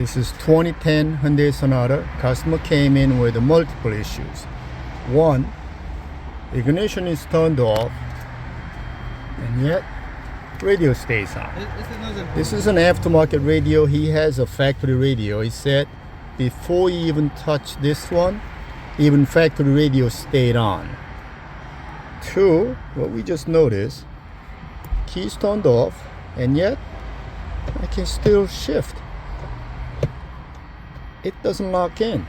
This is 2010 Hyundai Sonata. Customer came in with multiple issues. One, ignition is turned off and yet radio stays on. This is an aftermarket radio. He has a factory radio. He said before he even touched this one, even factory radio stayed on. Two, what we just noticed, keys turned off and yet I can still shift. It doesn't lock in.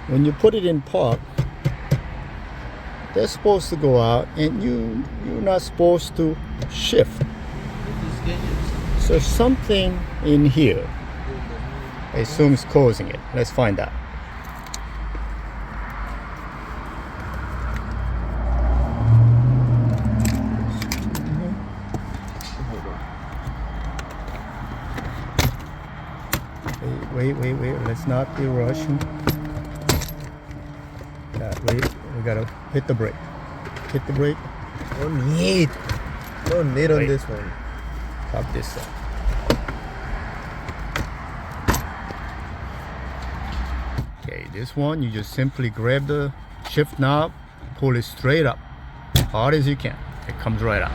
When you put it in park, they're supposed to go out and you're not supposed to shift. So something in here, I assume, is causing it. Let's find out. Wait, let's not be rushing. Wait, we gotta hit the brake. Hit the brake. No need on this one. Pop this up. Okay, this one, you just simply grab the shift knob, pull it straight up, hard as you can. It comes right up.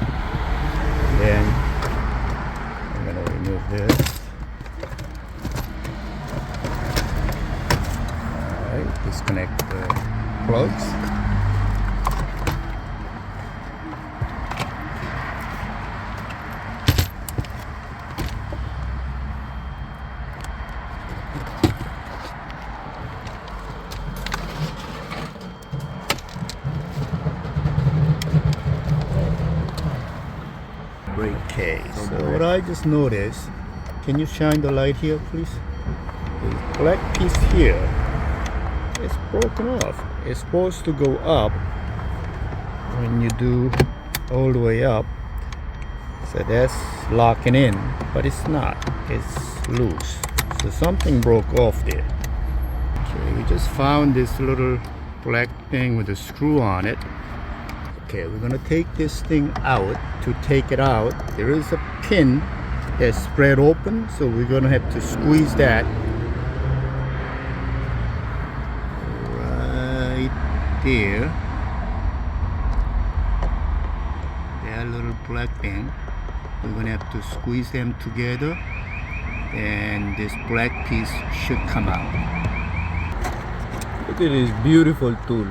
Then I'm gonna remove this. Disconnect the plugs. Okay, so what I just noticed, can you shine the light here, please? The black piece here, it's broken off. It's supposed to go up when you do all the way up. So that's locking in, but it's not. It's loose. So something broke off there. Okay, we just found this little black thing with a screw on it. Okay, we're gonna take this thing out. To take it out, there is a pin that's spread open, so we're gonna have to squeeze that there. That little black thing, we're gonna have to squeeze them together and this black piece should come out. Look at this beautiful tool.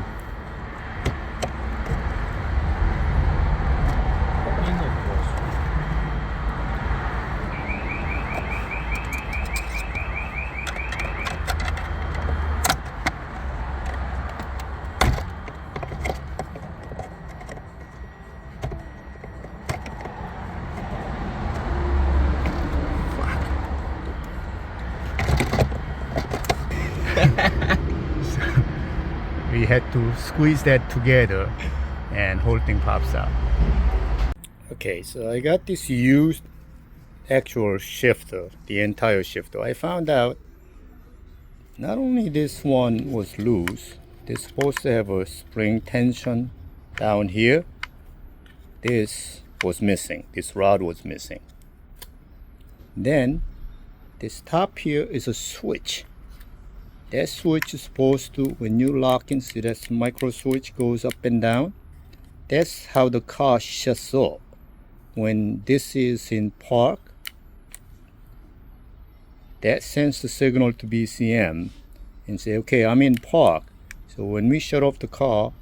We had to squeeze that together and whole thing pops out. Okay, so I got this used actual shifter, the entire shifter. I found out not only this one was loose, this is supposed to have a spring tension down here. This was missing, this rod was missing. Then this top here is a switch. That switch is supposed to, when you lock in, see that micro switch goes up and down? That's how the car shuts off. When this is in park, that sends the signal to BCM and say, okay, I'm in park. So when we shut off the car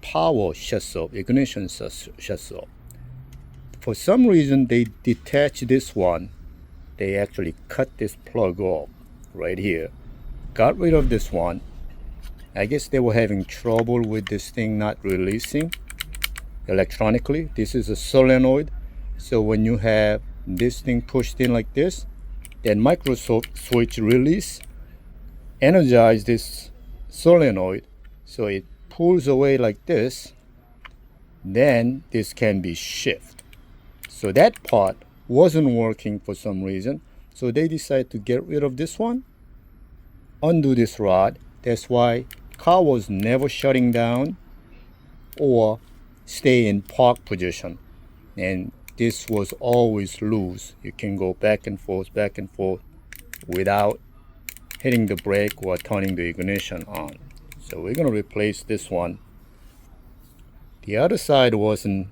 power shuts off, ignition shuts off. For some reason, they detach this one. They actually cut this plug off right here. Got rid of this one. I guess they were having trouble with this thing not releasing electronically. This is a solenoid, so when you have this thing pushed in like this, then micro switch release, energize this solenoid, so it pulls away like this, then this can be shifted. So that part wasn't working for some reason, so they decided to get rid of this one, undo this rod. That's why car was never shutting down or stay in park position, and this was always loose. You can go back and forth, without hitting the brake or turning the ignition on. So we're going to replace this one. The other side wasn't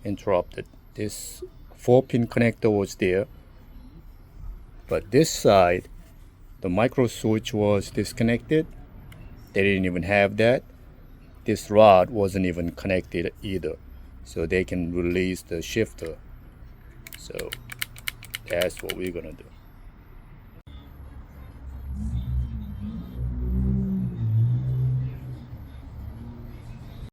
interrupted. This 4-pin connector was there, but this side, the micro switch was disconnected. They didn't even have that. This rod wasn't even connected either, so they can release the shifter. So that's what we're gonna do.